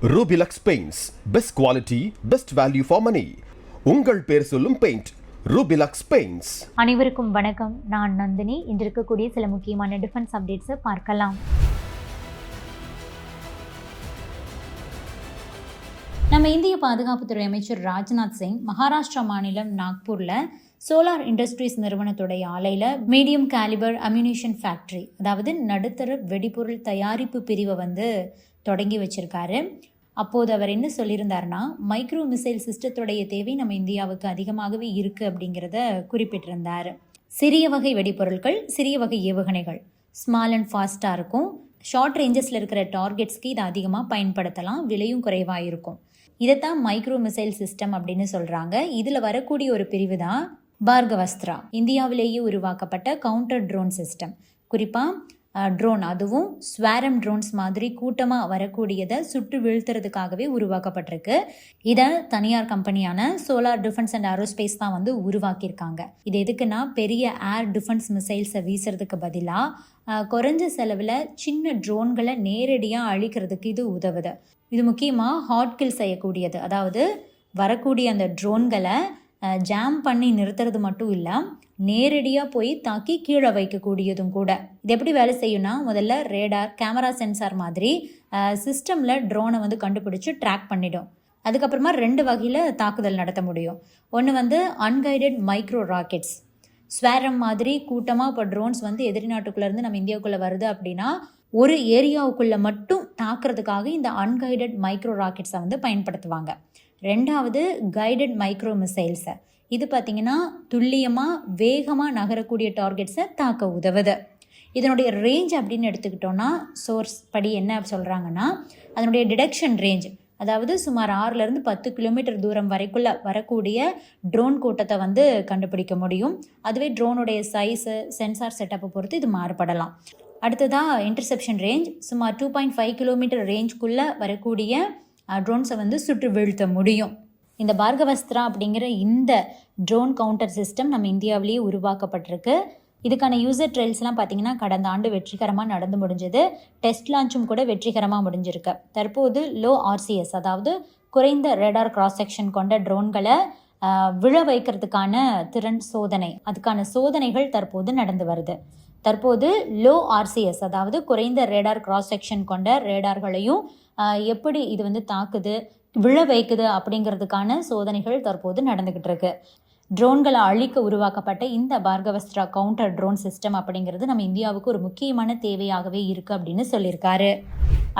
Rubilux Paints. Best quality, best value for money. உங்கள் பேர் சொல்லும் பெயிண்ட் Rubilux Paints. அனைவருக்கும் வணக்கம். நான் நந்தினி. இன்று இருக்கக்கூடிய சில முக்கியமான டிஃபென்ஸ் அப்டேட்ஸை பார்க்கலாம். நம்ம இந்திய பாதுகாப்புத்துறை அமைச்சர் ராஜ்நாத் சிங் மகாராஷ்டிரா மாநிலம் நாக்பூரில் சோலார் இண்டஸ்ட்ரீஸ் நிறுவனத்துடைய ஆலையில் மீடியம் கேலிபர் அம்யூனிஷன் ஃபேக்ட்ரி, அதாவது நடுத்தர வெடிபொருள் தயாரிப்பு பிரிவை தொடங்கி வச்சிருக்காரு. அப்போது அவர் என்ன சொல்லியிருந்தாருன்னா, மைக்ரோ மிசைல் சிஸ்டத்துடைய தேவை நம்ம இந்தியாவுக்கு அதிகமாகவே இருக்குது அப்படிங்கிறத குறிப்பிட்டிருந்தார். சிறிய வகை வெடிபொருட்கள், சிறிய வகை ஏவுகணைகள், ஸ்மால் அண்ட் ஃபாஸ்ட்டாக இருக்கும். ஷார்ட் ரேஞ்சஸில் இருக்கிற டார்கெட்ஸ்க்கு இதை அதிகமாக பயன்படுத்தலாம், விலையும் குறைவாக இருக்கும். இதைத்தான் மைக்ரோ மிசைல் சிஸ்டம் அப்படின்னு சொல்கிறாங்க. இதில் வரக்கூடிய ஒரு பிரிவு தான் பார்கவஸ்திரா. இந்தியாவிலேயே உருவாக்கப்பட்ட கவுண்டர் ட்ரோன் சிஸ்டம். குறிப்பாக ட்ரோன், அதுவும் ஸ்வாரம் ட்ரோன்ஸ் மாதிரி கூட்டமாக வரக்கூடியதை சுட்டு வீழ்த்துறதுக்காகவே உருவாக்கப்பட்டிருக்கு. இதை தனியார் கம்பெனியான சோலார் டிஃபென்ஸ் அண்ட் ஏரோஸ்பேஸ் தான் உருவாக்கியிருக்காங்க. இது எதுக்குன்னா, பெரிய ஏர் டிஃபென்ஸ் மிசைல்ஸை வீசுறதுக்கு பதிலாக குறைஞ்ச செலவில் சின்ன ட்ரோன்களை நேரடியாக அழிக்கிறதுக்கு இது உதவுது. இது முக்கியமாக ஹாட்கில் செய்யக்கூடியது. அதாவது வரக்கூடிய அந்த ட்ரோன்களை ஜாம் பண்ணி நிறுத்துறது மட்டும் இல்லை, நேரடியாக போய் தாக்கி கீழே வைக்கக்கூடியதும் கூட. இது எப்படி வேலை செய்யும்னா, முதல்ல ரேடார், கேமரா சென்சார் மாதிரி சிஸ்டமில் ட்ரோனை கண்டுபிடிச்சி ட்ராக் பண்ணிடும். அதுக்கப்புறமா 2 வகையில் தாக்குதல் நடத்த முடியும். ஒன்று அன்கைடட் மைக்ரோ ராக்கெட்ஸ். ஸ்வாரம் மாதிரி கூட்டமாக இப்போ ட்ரோன்ஸ் எதிரி நாட்டுக்குள்ளேருந்து நம்ம இந்தியாவுக்குள்ளே வருது அப்படின்னா, ஒரு ஏரியாவுக்குள்ளே மட்டும் தாக்குறதுக்காக இந்த அன்கைடட் மைக்ரோ ராக்கெட்ஸை பயன்படுத்துவாங்க. 2வது கைடட் மைக்ரோ மிசைல்ஸை. இது பார்த்திங்கன்னா துல்லியமாக வேகமாக நகரக்கூடிய டார்கெட்ஸை தாக்க உதவுது. இதனுடைய ரேஞ்ச் அப்படின்னு எடுத்துக்கிட்டோன்னா, சோர்ஸ் படி என்ன சொல்கிறாங்கன்னா, அதனுடைய டிடெக்ஷன் ரேஞ்ச், அதாவது சுமார் 6லேருந்து 10 கிலோமீட்டர் தூரம் வரைக்குள்ள வரக்கூடிய ட்ரோன் கூட்டத்தை கண்டுபிடிக்க முடியும். அதுவே ட்ரோனுடைய சைஸு, சென்சார் செட்டப்பை பொறுத்து இது மாறுபடலாம். அடுத்ததாக இன்டர்செப்ஷன் ரேஞ்ச், சுமார் 2.5 கிலோமீட்டர் ரேஞ்சுக்குள்ளே வரக்கூடிய ட்ரோன்ஸை சுட்டு வீழ்த்த முடியும். இந்த பார்கவஸ்திரா அப்படிங்கிற இந்த ட்ரோன் கவுண்டர் சிஸ்டம் நம்ம இந்தியாவிலேயே உருவாக்கப்பட்டிருக்கு. இதுக்கான யூசர் ட்ரையல்ஸ்லாம் பார்த்திங்கன்னா கடந்த ஆண்டு வெற்றிகரமாக நடந்து முடிஞ்சது. டெஸ்ட் லான்ச்சும் கூட வெற்றிகரமாக முடிஞ்சிருக்கு. தற்போது லோ RCS, அதாவது குறைந்த ரேடார் கிராஸ் செக்ஷன் கொண்ட ட்ரோன்களை விழ வைக்கிறதுக்கான திறன் சோதனை, அதுக்கான சோதனைகள் தற்போது நடந்து வருது. தற்போது லோ RCS, அதாவது குறைந்த ரேடார் கிராஸ் செக்ஷன் கொண்ட ரேடார்களையும் எப்படி இது தாக்குது, விழ வைக்குது அப்படிங்கிறதுக்கான சோதனைகள் தற்போது நடந்துக்கிட்டு இருக்கு. ட்ரோன்களை அழிக்க உருவாக்கப்பட்ட இந்த பார்கவஸ்திரா கவுண்டர் ட்ரோன் சிஸ்டம் அப்படிங்கிறது நம்ம இந்தியாவுக்கு ஒரு முக்கியமான தேவையாகவே இருக்குது அப்படின்னு சொல்லியிருக்காரு.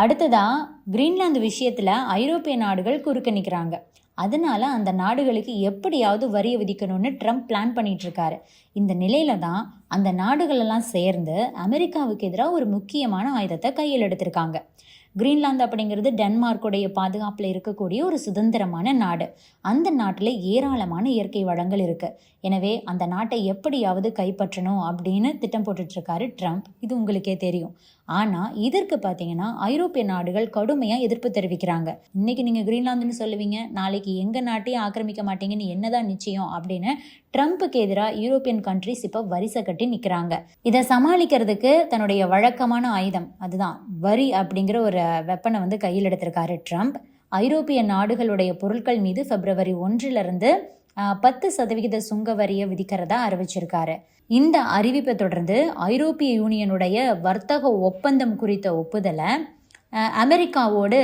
அடுத்ததாக கிரீன்லாந்து விஷயத்தில் ஐரோப்பிய நாடுகள் குறுக்க நிற்கிறாங்க. அதனால அந்த நாடுகளுக்கு எப்படியாவது வரியை விதிக்கணும்னு ட்ரம்ப் பிளான் பண்ணிட்டு இருக்காரு. இந்த நிலையில தான் அந்த நாடுகளெல்லாம் சேர்ந்து அமெரிக்காவுக்கு எதிராக ஒரு முக்கியமான ஆயுதத்தை கையில் எடுத்திருக்காங்க. கிரீன்லாந்து அப்படிங்கிறது டென்மார்க்குடைய பாதுகாப்பில் இருக்கக்கூடிய ஒரு சுதந்திரமான நாடு. அந்த நாட்டில் ஏராளமான இயற்கை வளங்கள் இருக்குது. எனவே அந்த நாட்டை எப்படியாவது கைப்பற்றணும் அப்படின்னு திட்டம் போட்டுட்ருக்காரு ட்ரம்ப். இது உங்களுக்கே தெரியும். ஆனால் இதற்கு பார்த்தீங்கன்னா ஐரோப்பிய நாடுகள் கடுமையாக எதிர்ப்பு தெரிவிக்கிறாங்க. இன்றைக்கி நீங்கள் கிரீன்லாந்துன்னு சொல்லுவீங்க, நாளைக்கு எங்கள் நாட்டையும் ஆக்கிரமிக்க மாட்டீங்கன்னு என்னதான் நிச்சயம் அப்படின்னு ட்ரம்ப்புக்கு எதிராக யூரோப்பியன் கண்ட்ரிஸ் இப்போ வரிசை கட்டி நிற்கிறாங்க. இதை சமாளிக்கிறதுக்கு தன்னுடைய வழக்கமான ஆயுதம், அதுதான் வரி அப்படிங்கிற ஒரு வெப்பனை கையில் எடுத்திருக்காரு ட்ரம்ப். ஐரோப்பிய நாடுகளுடைய பொருட்கள் மீது February 1 10% சுங்க வரியை விதிக்கிறதா அறிவிச்சிருக்காரு. இந்த அறிவிப்பை தொடர்ந்து ஐரோப்பிய யூனியனுடைய வர்த்தக ஒப்பந்தம் குறித்த ஒப்புதலை அமெரிக்காவோடு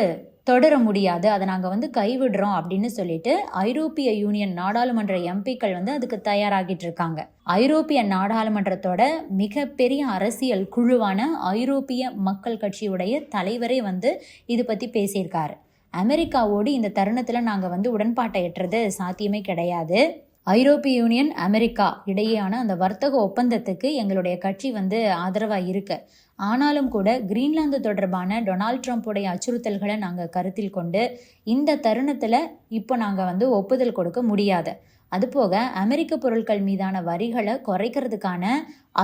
தொடர முடியாது, அதை நாங்கள் கைவிடுறோம் அப்படின்னு சொல்லிட்டு ஐரோப்பிய யூனியன் நாடாளுமன்ற எம்பிக்கள் அதுக்கு தயாராகிட்டு இருக்காங்க. ஐரோப்பிய நாடாளுமன்றத்தோட மிகப்பெரிய அரசியல் குழுவான ஐரோப்பிய மக்கள் கட்சியுடைய தலைவரே இது பற்றி பேசியிருக்காரு. அமெரிக்காவோடு இந்த தருணத்தில் நாங்கள் உடன்பாட்டை எட்டுறது சாத்தியமே கிடையாது. ஐரோப்பிய யூனியன் அமெரிக்கா இடையேயான அந்த வர்த்தக ஒப்பந்தத்துக்கு எங்களுடைய கட்சி ஆதரவாக இருக்கு. ஆனாலும் கூட கிரீன்லாந்து தொடர்பான டொனால்ட் ட்ரம்ப்புடைய அச்சுறுத்தல்களை நாங்கள் கருத்தில் கொண்டு இந்த தருணத்தில் இப்போ நாங்கள் ஒப்புதல் கொடுக்க முடியாது. அதுபோக அமெரிக்க பொருட்கள் மீதான வரிகளை குறைக்கிறதுக்கான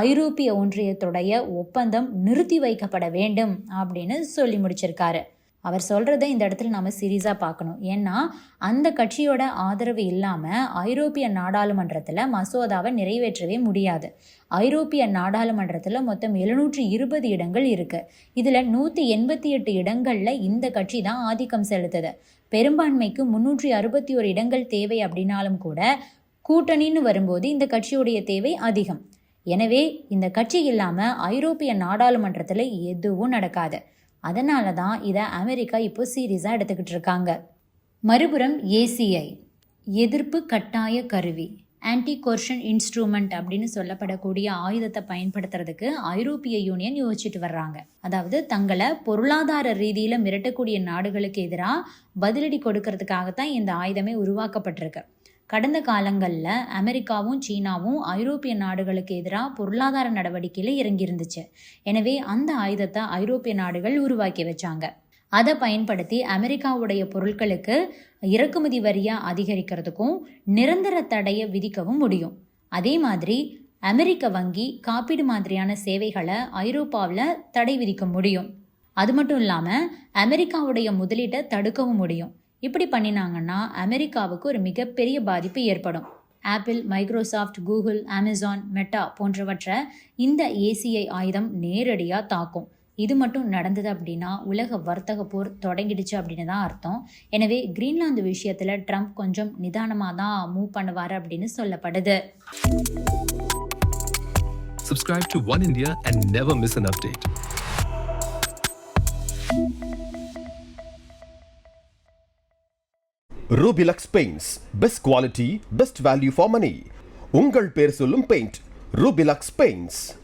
ஐரோப்பிய ஒன்றியத்துடைய ஒப்பந்தம் நிறுத்தி வைக்கப்பட வேண்டும் அப்படின்னு சொல்லி முடிச்சிருக்காரு. அவர் சொல்கிறத இந்த இடத்துல நம்ம சீரியஸாக பார்க்கணும். ஏன்னா அந்த கட்சியோட ஆதரவு இல்லாமல் ஐரோப்பிய நாடாளுமன்றத்தில் மசோதாவை நிறைவேற்றவே முடியாது. ஐரோப்பிய நாடாளுமன்றத்தில் மொத்தம் 720 இடங்கள் இருக்குது. இதில் 188 இடங்களில் இந்த கட்சி தான் ஆதிக்கம் செலுத்துது. பெரும்பான்மைக்கு 361 இடங்கள் தேவை அப்படின்னாலும் கூட கூட்டணின்னு வரும்போது இந்த கட்சியுடைய தேவை அதிகம். எனவே இந்த கட்சி இல்லாமல் ஐரோப்பிய நாடாளுமன்றத்தில் எதுவும் நடக்காது. அதனால தான் இதை அமெரிக்கா இப்போ சீரியஸாக எடுத்துக்கிட்டு இருக்காங்க. மறுபுறம் ஏசிஐ எதிர்ப்பு கட்டாய கருவி, ஆன்டி கோர்ஷன் இன்ஸ்ட்ருமெண்ட் அப்படின்னு சொல்லப்படக்கூடிய ஆயுதத்தை பயன்படுத்துறதுக்கு ஐரோப்பிய யூனியன் யோசிச்சுட்டு வர்றாங்க. அதாவது தங்களை பொருளாதார ரீதியில் மிரட்டக்கூடிய நாடுகளுக்கு எதிராக பதிலடி கொடுக்கறதுக்காகத்தான் இந்த ஆயுதமே உருவாக்கப்பட்டிருக்கு. கடந்த காலங்களில் அமெரிக்காவும் சீனாவும் ஐரோப்பிய நாடுகளுக்கு எதிராக பொருளாதார நடவடிக்கையில் இறங்கியிருந்துச்சு. எனவே அந்த ஆயுதத்தை ஐரோப்பிய நாடுகள் உருவாக்கி வச்சாங்க. அதை பயன்படுத்தி அமெரிக்காவுடைய பொருட்களுக்கு இறக்குமதி வரியை அதிகரிக்கிறதுக்கும் நிரந்தர தடையை விதிக்கவும் முடியும். அதே மாதிரி அமெரிக்க வங்கி காப்பீடு மாதிரியான சேவைகளை ஐரோப்பாவில் தடை விதிக்க முடியும். அது மட்டும் இல்லாமல் அமெரிக்காவுடைய முதலீட்டை தடுக்கவும் முடியும். இப்படி பண்ணினாங்கன்னா அமெரிக்காவுக்கு ஒரு மிகப்பெரிய பாதிப்பு ஏற்படும். Apple, Microsoft, Google, Amazon, meta போன்றவற்றை இந்த ஏசிஐ ஆயுதம் நேரடியாக தாக்கும். இது மட்டும் நடந்தது அப்படின்னா உலக வர்த்தக போர் தொடங்கிடுச்சு அப்படின்னு தான் அர்த்தம். எனவே கிரீன்லாந்து விஷயத்தில் ட்ரம்ப் கொஞ்சம் நிதானமாக தான் மூவ் பண்ணுவார் அப்படின்னு சொல்லப்படுது. Subscribe to One India and never miss an update. Rubilux Paints, best quality, best value for money. உங்கள் பேர் சொல்லும் பெயிண்ட் Rubilux Paints.